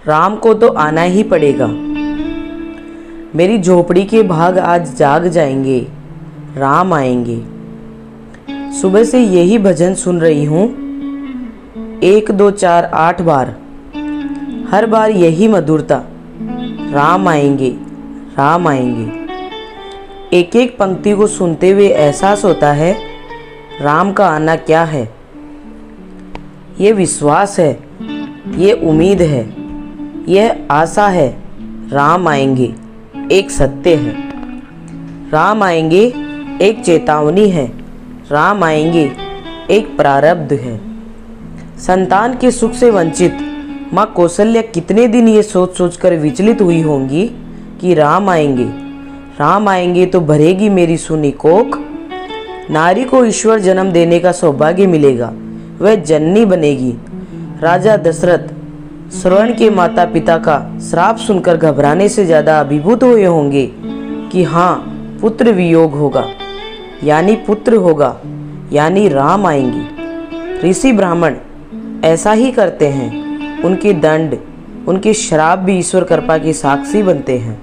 राम को तो आना ही पड़ेगा। मेरी झोपड़ी के भाग आज जाग जाएंगे, राम आएंगे। सुबह से यही भजन सुन रही हूँ, 1 2 4 8 बार, हर बार यही मधुरता, राम आएंगे, राम आएंगे। एक एक पंक्ति को सुनते हुए एहसास होता है राम का आना क्या है। ये विश्वास है, ये उम्मीद है, यह आशा है। राम आएंगे एक सत्य है, राम आएंगे एक चेतावनी है, राम आएंगे एक प्रारब्ध है। संतान के सुख से वंचित माँ कौशल्या कितने दिन ये सोच सोच कर विचलित हुई होंगी कि राम आएंगे तो भरेगी मेरी सुनी कोख। नारी को ईश्वर जन्म देने का सौभाग्य मिलेगा, वह जननी बनेगी। राजा दशरथ श्रवण के माता पिता का श्राप सुनकर घबराने से ज्यादा अभिभूत हुए होंगे कि हाँ, पुत्र वियोग होगा, यानी पुत्र होगा, यानी राम आएंगे। ऋषि ब्राह्मण ऐसा ही करते हैं, उनके दंड, उनके श्राप भी ईश्वर कृपा के साक्षी बनते हैं।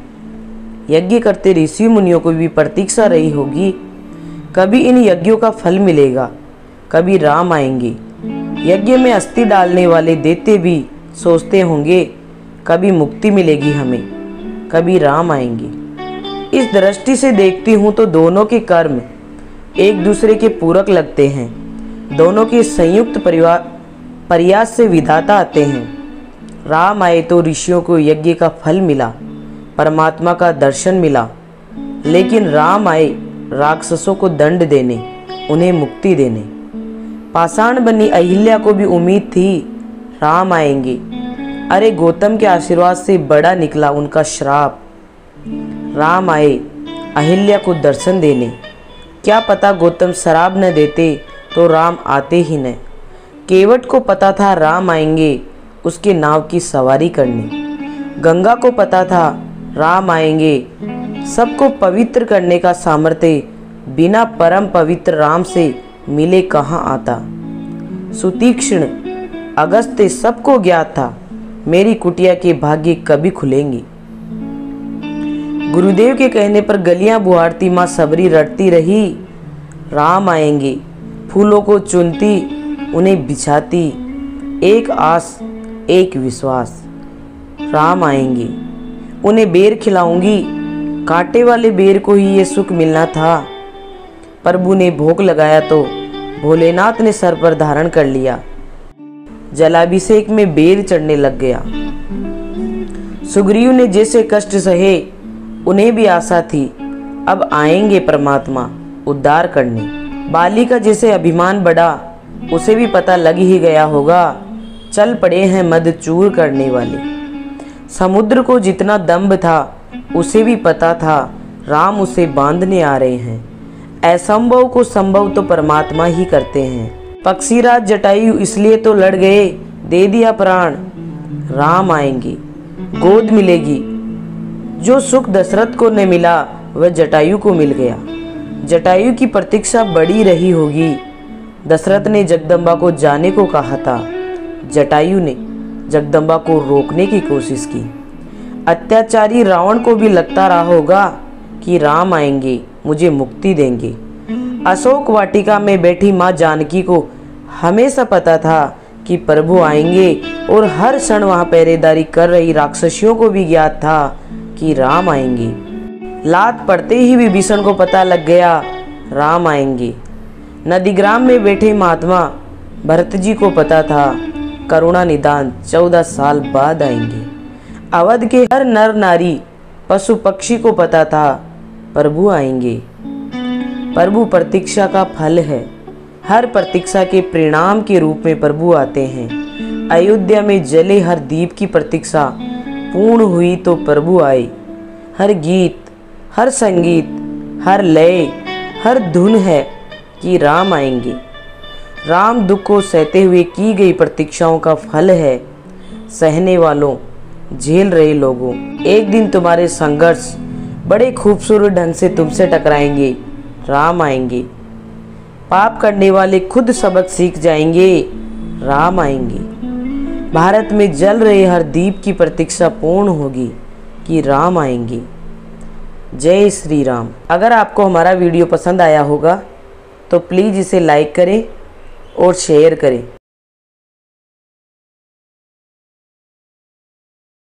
यज्ञ करते ऋषि मुनियों को भी प्रतीक्षा रही होगी, कभी इन यज्ञों का फल मिलेगा, कभी राम आएंगे। यज्ञ में अस्थि डालने वाले देवते भी सोचते होंगे कभी मुक्ति मिलेगी हमें, कभी राम आएंगे। इस दृष्टि से देखती हूँ तो दोनों के कर्म एक दूसरे के पूरक लगते हैं। दोनों के संयुक्त प्रयास से विधाता आते हैं। राम आए तो ऋषियों को यज्ञ का फल मिला, परमात्मा का दर्शन मिला, लेकिन राम आए राक्षसों को दंड देने, उन्हें मुक्ति देने। पाषाण बनी अहिल्या को भी उम्मीद थी राम आएंगे। अरे गौतम के आशीर्वाद से बड़ा निकला उनका श्राप। राम आए अहिल्या को दर्शन देने। क्या पता गौतम शराब न देते तो राम आते ही न। केवट को पता था राम आएंगे उसके नाव की सवारी करने। गंगा को पता था राम आएंगे सबको पवित्र करने का सामर्थ्य बिना परम पवित्र राम से मिले कहाँ आता। सुतीक्ष्ण अगस्त्य सबको ज्ञात था मेरी कुटिया के भाग्य कभी खुलेंगे। गुरुदेव के कहने पर गलियां बुहारती माँ सबरी रटती रही, राम आएंगे। फूलों को चुनती, उन्हें बिछाती, एक आस एक विश्वास, राम आएंगे। उन्हें बेर खिलाऊंगी, कांटे वाले बेर को ही ये सुख मिलना था। प्रभु ने भोग लगाया तो भोलेनाथ ने सर पर धारण कर लिया। जलाभिषेक में बेर चढ़ने लग गया। सुग्रीव ने जैसे कष्ट सहे, उन्हें भी आशा थी अब आएंगे परमात्मा उद्धार करने। बाली का जैसे अभिमान बढ़ा, उसे भी पता लग ही गया होगा चल पड़े हैं मद चूर करने वाले। समुद्र को जितना दम्भ था उसे भी पता था राम उसे बांधने आ रहे हैं। असंभव को संभव तो परमात्मा ही करते हैं। पक्षीराज जटायु इसलिए तो लड़ गए, दे दिया प्राण, राम आएंगे, गोद मिलेगी। जो सुख दशरथ को न मिला वह जटायु को मिल गया। जटायु की प्रतीक्षा बड़ी रही होगी। दशरथ ने जगदम्बा को जाने को कहा था, जटायु ने जगदम्बा को रोकने की कोशिश की। अत्याचारी रावण को भी लगता रहा होगा कि राम आएंगे, मुझे मुक्ति देंगे। अशोक वाटिका में बैठी माँ जानकी को हमेशा पता था कि प्रभु आएंगे और हर क्षण वहां पहरेदारी कर रही राक्षसियों को भी ज्ञात था कि राम आएंगे। लात पड़ते ही विभीषण को पता लग गया राम आएंगे। नदीग्राम में बैठे महात्मा भरत जी को पता था करुणा निदान 14 साल बाद आएंगे। अवध के हर नर नारी पशु पक्षी को पता था प्रभु आएंगे। प्रभु प्रतीक्षा का फल है। हर प्रतीक्षा के परिणाम के रूप में प्रभु आते हैं। अयोध्या में जले हर दीप की प्रतीक्षा पूर्ण हुई तो प्रभु आए। हर गीत, हर संगीत, हर लय, हर धुन है कि राम आएंगे। राम दुख को सहते हुए की गई प्रतीक्षाओं का फल है। सहने वालों, झेल रहे लोगों, एक दिन तुम्हारे संघर्ष बड़े खूबसूरत ढंग से तुमसे टकराएंगे, राम आएंगे। पाप करने वाले खुद सबक सीख जाएंगे, राम आएंगे। भारत में जल रहे हर दीप की प्रतीक्षा पूर्ण होगी कि राम आएंगे। जय श्री राम। अगर आपको हमारा वीडियो पसंद आया होगा तो प्लीज़ इसे लाइक करें और शेयर करें।